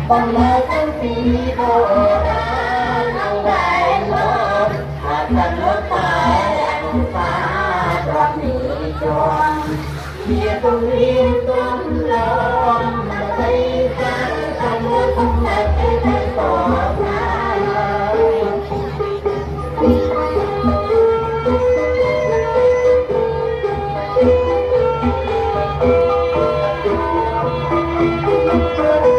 Còn lời thanh phi vô đã nâng đại một và thần nước phải anh phá đoạt đi cho chia tung yên tuấn lòng mà thấy sáng trong nước không lại thấy tỏ ra Thank you.